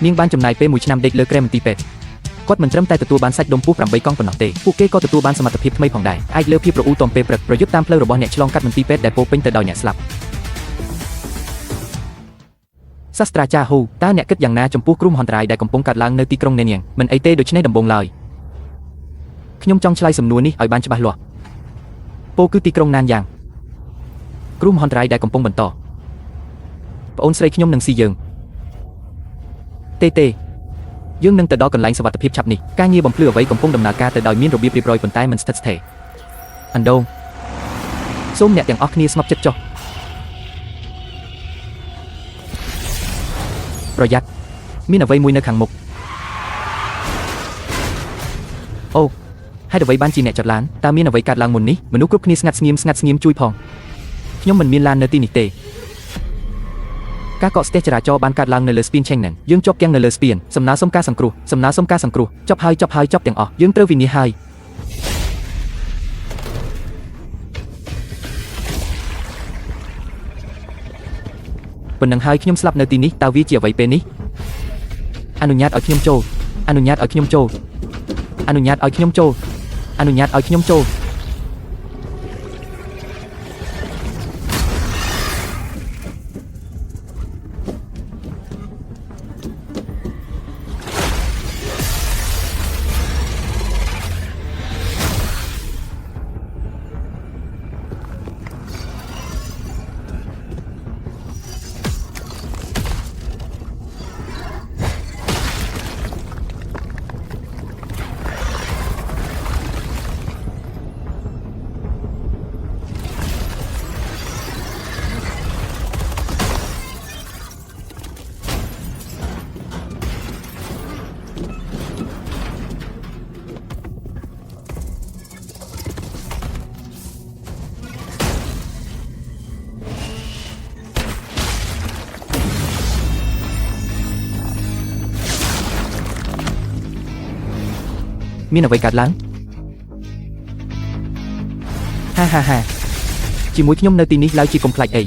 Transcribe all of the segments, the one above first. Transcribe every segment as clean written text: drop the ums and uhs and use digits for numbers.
នាងបានចំណាយពេល1ឆ្នាំដេកលើក្រែមន្ទីរពេទ្យគាត់មិនត្រឹមតែទទួលបានសាច់ដុំពុះ8កង់ប៉ុណ្ណោះទេពួកគេក៏ទទួលបានសមត្ថភាពថ្មីផងដែរអាចលើភាពរអ៊ូទាំពេលព្រឹកប្រយុទ្ធតាមផ្លូវរបស់អ្នកឆ្លងកាត់មន្ទីរពេទ្យដែលពោពេញទៅដោយអ្នកស្លាប់សាស្ត្រាចារ្យហ៊ូតើអ្នកគិតយ៉ាងណាចំពោះគ្រោះមហន្តរាយដែលកំពុងកើតឡើងនៅទីក្រុងនេនៀងមិនអីទេដូច្នេះដំបូងឡើយខ្ញុំចង់ឆ្លើយសំណួរនេះឲ្យបានច្បាស់លាស់ពោគឺទីក្រុងណានយ៉ាងគ្រោះមហន្តរាយដែលកំពុងបន្តប្អូនស្រីខ្ញុំនឹងស៊ីយើងទេយើងនឹងទៅដល់កន្លែងសុវត្ថិភាពឆាប់នេះការងារបំភ្លឺអ្វីកំពុងដំណើរការទៅដោយមានរបៀបរៀបរយប៉ុន្តែមិនស្ថិតស្ថេរអណ្ដូងសូមអ្នកទាំងអស់គ្នាស្ងប់ចិត្តចុះប្រយ័ត្នមានអ្វីមួយនៅខាងមុខអូហេតុអ្វីបានជាអ្នកចតឡានតើមានអ្វីកើតឡើងមុននេះមនុស្សគ្រប់គ្នាស្ងាត់ស្ងៀមជួយផងខ្ញុំមិនមានឡាននៅទីនេះទេការកកស្ទះចរាចរណ៍បានកើតឡើងនៅលើស្ពានឆេងណែនយើងជាប់ទាំងនៅលើស្ពានសំណើសុំការសង្គ្រោះចប់ហើយចប់ទាំងអស់យើងត្រូវវិនិច្ឆ័យប៉ុណ្ណឹងហើយខ្ញុំស្លាប់នៅទីនេះតើវាជាអ្វីពេលនេះអនុញ្ញាតឲ្យខ្ញុំចូលមានអ្វីកើតឡើងហាជាមួយខ្ញុំនៅទីនេះឡើយជាកុំខ្លាចអី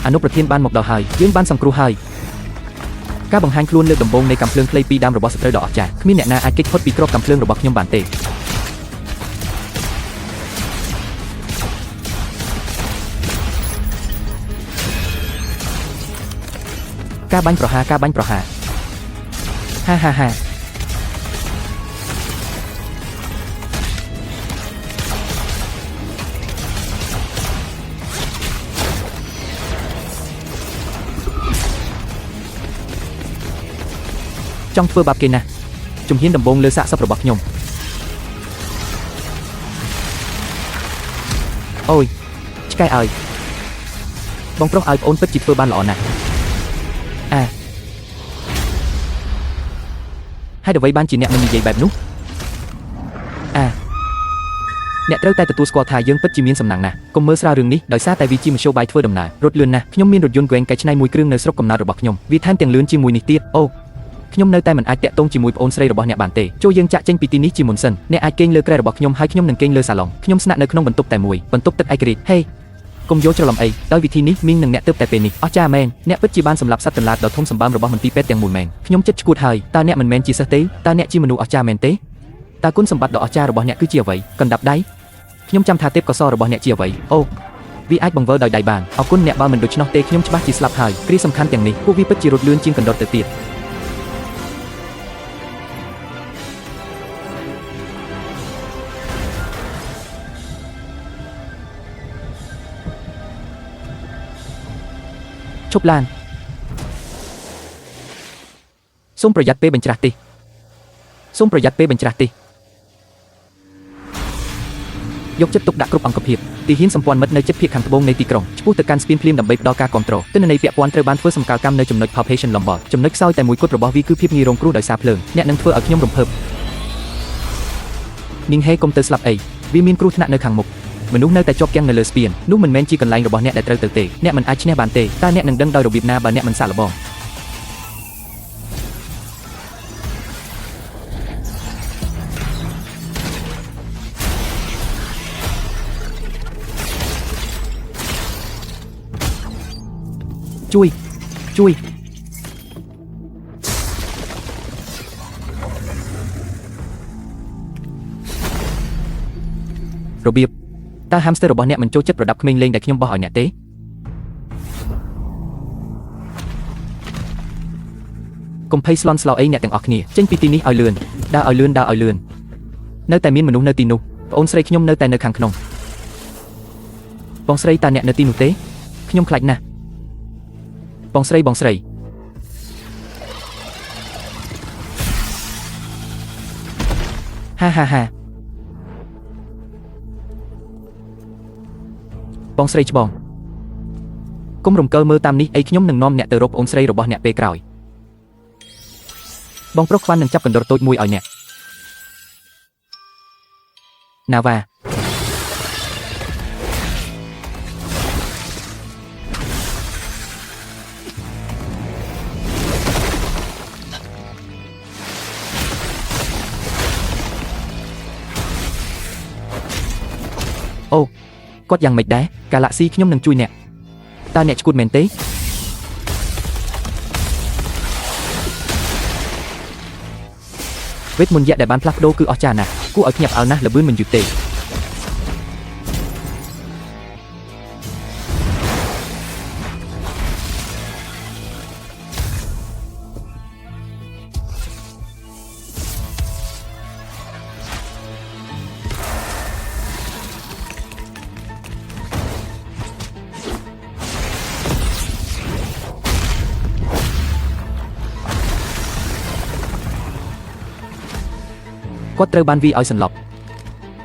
អនុប្រធានបានមកដល់ហើយយើងបានសង្គ្រោះហើយការបង្ហាញខ្លួនលើកដំបូងនៃកាំភ្លើងខ្លីពីរដើមរបស់សត្រូវដ៏អស្ចារ្យគ្មានអ្នកណាអាចគេចផុតពីគ្រាប់កាំភ្លើងរបស់ខ្ញុំបានទេការបាញ់ប្រហារហាចង់ធ្វើបាបគេណាស់ជំហានដំបូងលើសាកសពរបស់ខ្ញុំអូយឆ្កែឲ្យបងប្រុសឲ្យប្អូនពិតជាធ្វើបានល្អណាស់ហើយអ្វីបានជាអ្នកមិននិយាយបែបនោះអ្នកត្រូវតែទទួលស្គាល់ថាយើងពិតជាមានសំណាងណាស់កុំមើលស្រាលរឿងនេះដោយសារតែវាជាមធ្យោបាយធ្វើដំណើររថលឿនណាស់ខ្ញុំមានរថយន្ត Gwen កែច្នៃមួយគ្រឿងនៅស្រុកកំណើតរបស់ខ្ញុំវាថែមទាំងលឿនជាមួយនេះទៀតអូខ្ញុំនៅតែមិនអាចតាក់ទងជាមួយប្អូនស្រីរបស់អ្នកបានទេចូលយើងចាក់ចេញពីទីនេះជាមុនសិនអ្នកអាចគេងលើគ្រែរបស់ខ្ញុំហើយខ្ញុំនឹងគេងលើសាឡុងខ្ញុំស្នាក់នៅក្នុងបន្ទប់តែមួយបន្ទប់ទឹកឯករាជ្យហេកុំយល់ច្រឡំអីដោយវិធីនេះមីងនឹងអ្នកទើបតែពេលនេះអស្ចារ្យមែនអ្នកពិតជាបានសម្លាប់សត្វកន្លាតដ៏ធំសម្បើមរបស់មន្ទីរពេទ្យទាំងមូលមែនខ្ញុំចិត្តឈួតហើយតើអ្នកមិនមែនជាសិស្សទេតើអ្នកជាមនុស្សអស្ចារ្យមែនទេតើគុណសម្បត្តិដ៏អស្ចារ្យរបស់អ្នកគឺជាអ្វីកណ្ដាប់ដៃខ្ញុំចាំថាទេពកោសល្យរបស់អ្នកជាអ្វីអូវាអាចបង្វិលដោយដៃបានអរគុណអ្នកបើមិនដូច្នោះទេខ្ញុំច្បាស់ជាស្លាប់ហើយគ្រាសំខាន់ទាំងនេះពួកវាពិតជារត់លឿនជាងកណ្ដុតទៅទៀតឈប់ឡានសូមប្រយ័ត្នពេលបញ្ច្រាស់ទេយកចិត្តទុកដាក់គ្រប់អង្គភាពទីហ៊ានសម្ព័ន្ធមិត្តនៅជិតភាគខាងត្បូងនៃទីក្រុងឆ្ពោះទៅកាន់ស្ពានភ្លាមដើម្បីផ្ដល់ការគ្រប់គ្រងទិន្នន័យពាក់ព័ន្ធត្រូវបានធ្វើសម្កាលកម្មនៅចំណុច Palpation Lombard ចំណុចខ្សោយតែមួយគត់របស់វាគឺភាពងាយរងគ្រោះដោយសារភ្លើងអ្នកនឹងធ្វើឲ្យខ្ញុំរំភើបនាងហេកុំទៅស្លាប់អីវាមានគ្រោះថ្នាក់នៅខាងមុខមនុស្សនៅតែជាប់គាំងនៅលើស្ពាននោះមិនមែនជាកន្លែងរបស់អ្នកដែលត្រូវទៅទេអ្នកមិនអាចឈ្នះបានទេតើអ្នកនឹងដឹងដោយរបៀបណាបើអ្នកមិនសាកល្បង ជួយរបៀបតើ hamster របស់អ្នកមិនចូលចិត្តប្រដាប់ក្មេងលេងដែលខ្ញុំបោះឲ្យអ្នកទេកុំភ័យស្លន់ស្លោអីអ្នកទាំងអស់គ្នាចេញពីទីនេះឲ្យលឿនដើរឲ្យលឿននៅតែមានមនុស្សនៅទីនោះប្អូនស្រីខ្ញុំនៅតែនៅខាងក្នុងបងស្រីតើអ្នកនៅទីនោះទេខ្ញុំខ្លាចណាស់បងស្រីហាបងស្រីច្បងកុំរំកិលមើលតាមនេះអីខ្ញុំនឹងនាំអ្នកទៅរកប្អូនស្រីរបស់អ្នកពេលក្រោយបងប្រុសខ្វាន់នឹងចាប់កណ្ដុរតូចមួយឲ្យអ្នកណាវ៉ាអូគាត់យ៉ាងម៉េចដែរកាឡាក់ស៊ីខ្ញុំនឹងជួយអ្នកតើអ្នកឈួតមែនទេវេទមន្តយៈដែលបានផ្លាស់ប្ដូរគឺអស្ចារ្យណាស់គួរឲ្យភ្ញាក់ផ្អើលណាស់ល្បឿនមិនយឺតទេគាត់ត្រូវបានវាឲ្យសន្លប់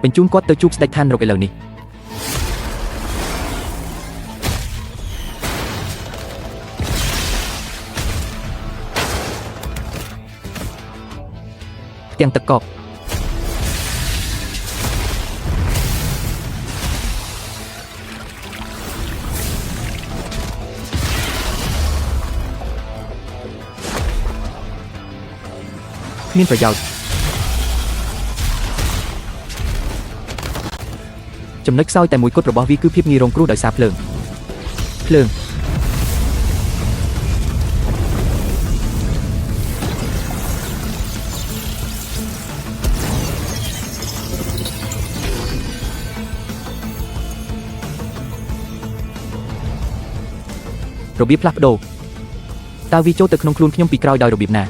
បញ្ជូនគាត់ទៅជួបស្ដេចឋានរកឥឡូវនេះផ្ទាំងទឹកកកគ្មានប្រយោជន៍ចំណុចខ្សោយតែមួយគត់របស់វាគឺភាពងាយរងគ្រោះដោយសារភ្លើងរបៀបផ្លាស់ប្ដូរតើវាចូលទៅក្នុងខ្លួនខ្ញុំពីក្រោយដោយរបៀបណា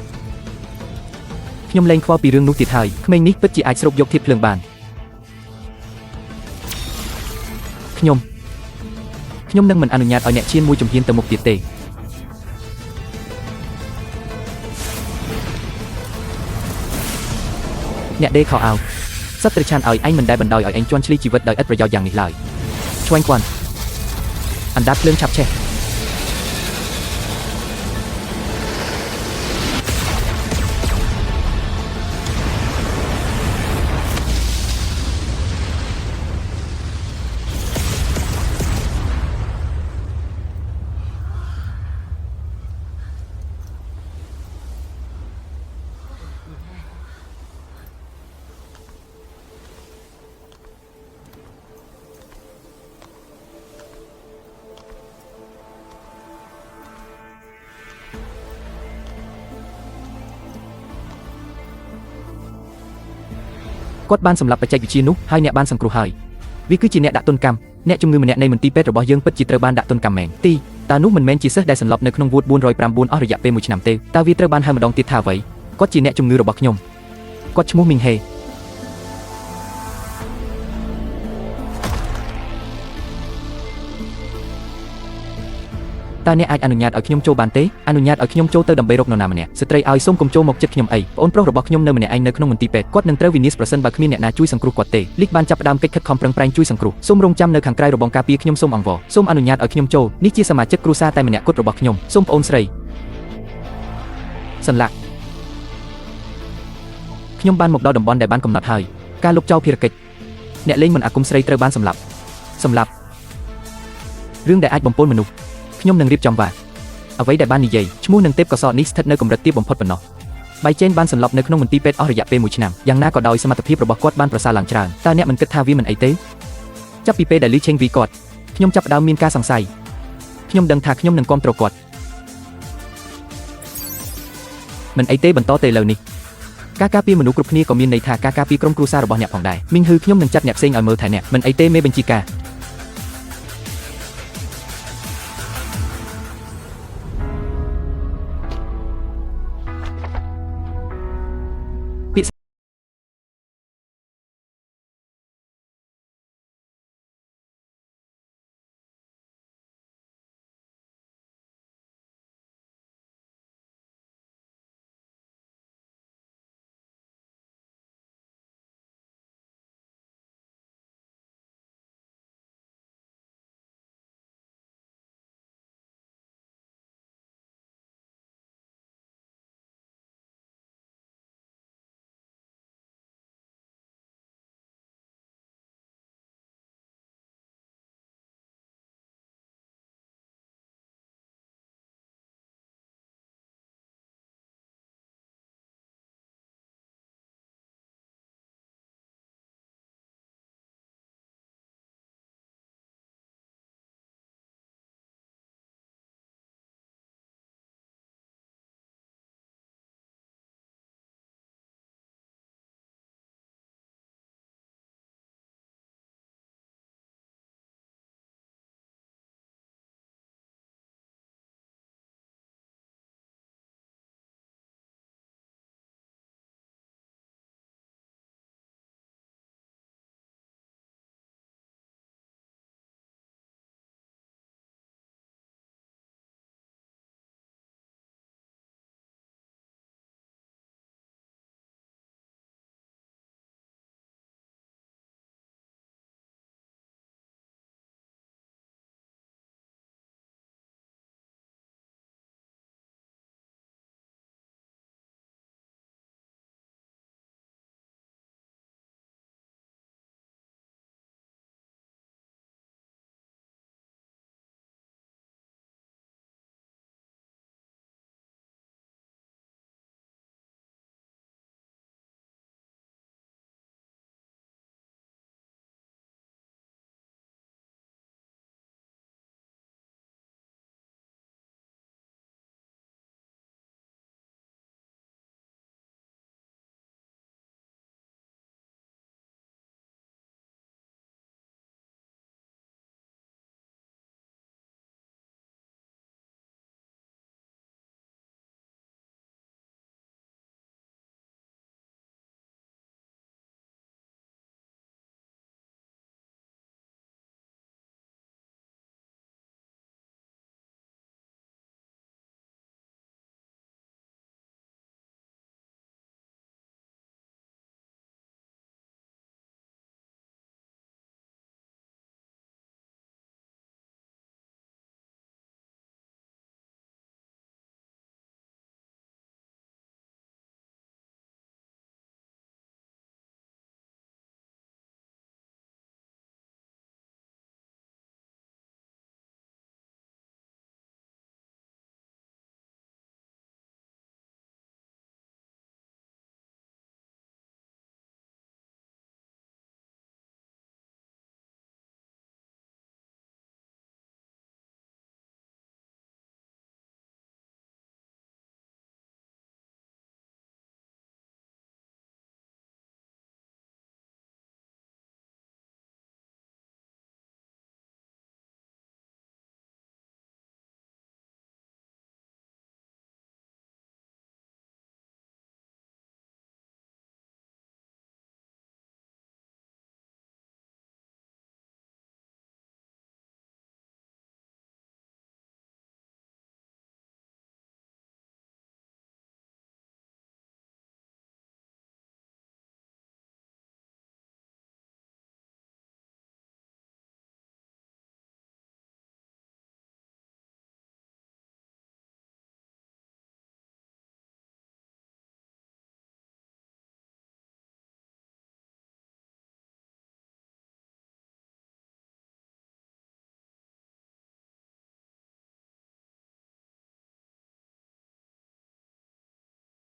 ខ្ញុំលែងខ្វល់ពីរឿងនោះទៀតហើយក្មេងនេះពិតជាអាចស្រូបយកធាតុភ្លើងបានខ្ញុំនឹងមិនអនុញ្ញាតឲ្យអ្នកឈានមួយជំហានទៅមុខទៀតទេអ្នកដេកខោអាវសត្វត្រឆានឲ្យឯងមិនដែលបណ្ដោយឲ្យឯងជន់ឈ្លីជីវិតដោយឥតប្រយោជន៍យ៉ាងនេះឡើយឆ្វេងគន់អណ្ដាតភ្លើងឆាប់ឆេះគាត់បានសម្លាប់បច្ចេកវិទ្យានោះហើយអ្នកបានសង្គ្រោះហើយវាគឺជាអ្នកដាក់ទណ្ឌកម្មអ្នកជំងឺម្នាក់នៃមន្ទីរពេទ្យរបស់យើងពិតជាត្រូវបានដាក់ទណ្ឌកម្មមែនទីតើនោះមិនមែនជាសិស្សដែលសន្លប់នៅក្នុងវូដ409អស់រយៈពេល1ឆ្នាំទេតើវាត្រូវបានហៅម្ដងទៀតថាអ្វីគាត់ជាអ្នកជំងឺរបស់ខ្ញុំគាត់ឈ្មោះមីងហេតើអ្នកអាចអនុញ្ញាតឲ្យខ្ញុំចូលបានទេអនុញ្ញាតឲ្យខ្ញុំចូលទៅដើម្បីរកនរណាម្នាក់ស្ត្រីឲ្យសូមកុំចូលមកជិតខ្ញុំអីប្អូនប្រុសរបស់ខ្ញុំនៅម្នាក់ឯងនៅក្នុងមន្ទីរពេទ្យគាត់នឹងត្រូវវិនាសប្រសិនបើគ្មានអ្នកណាជួយសង្គ្រោះគាត់ទេលីកបានចាប់ផ្ដើមកិច្ចខិតខំប្រឹងប្រែងជួយសង្គ្រោះសូមរងចាំនៅខាងក្រៅរបងការពារខ្ញុំសូមអង្វរសូមអនុញ្ញាតឲ្យខ្ញុំចូលនេះជាសមាជិកគ្រួសារតែម្នាក់គត់របស់ខ្ញុំសូមប្អូនស្រីសន្លាក់ខ្ញុំបានមកដល់តំបន់ដែលបានកំណត់ហើយការលុបចោលភារកិច្ចអ្នកលេងមិនអាគមស្រីត្រូវបានសម្លាប់រឿងដែលអាចបំពុលមនុស្សខ្ញុំនឹងរៀបចំវ៉ាអ្វីដែលបាននិយាយឈ្មោះនឹងទេពកោសល្យនេះស្ថិតនៅកម្រិតទាបបំផុតប៉ុណ្ណោះបៃចេនបានសន្លប់នៅក្នុងមន្ទីរពេទ្យអស់រយៈពេល1ឆ្នាំយ៉ាងណាក៏ដោយសមត្ថភាពរបស់គាត់បានប្រសើរឡើងច្រើនតើអ្នកមិនគិតថាវាមិនអីទេចាប់ពីពេលដែលលីឆេងវីគាត់ខ្ញុំចាប់ផ្ដើមមានការសង្ស័យខ្ញុំដឹងថាខ្ញុំនឹងគាំទ្រគាត់ មិនអីទេបន្តទៅលើនេះការការពីមនុស្សគ្រប់គ្នាក៏មានន័យថាការការពីក្រុមគ្រួសាររបស់អ្នកផងដែរមីងហឺខ្ញុំនឹងចាត់អ្នកផ្សេងឲ្យមើលថែអ្នកមិនអីទេមេបញ្ជាការ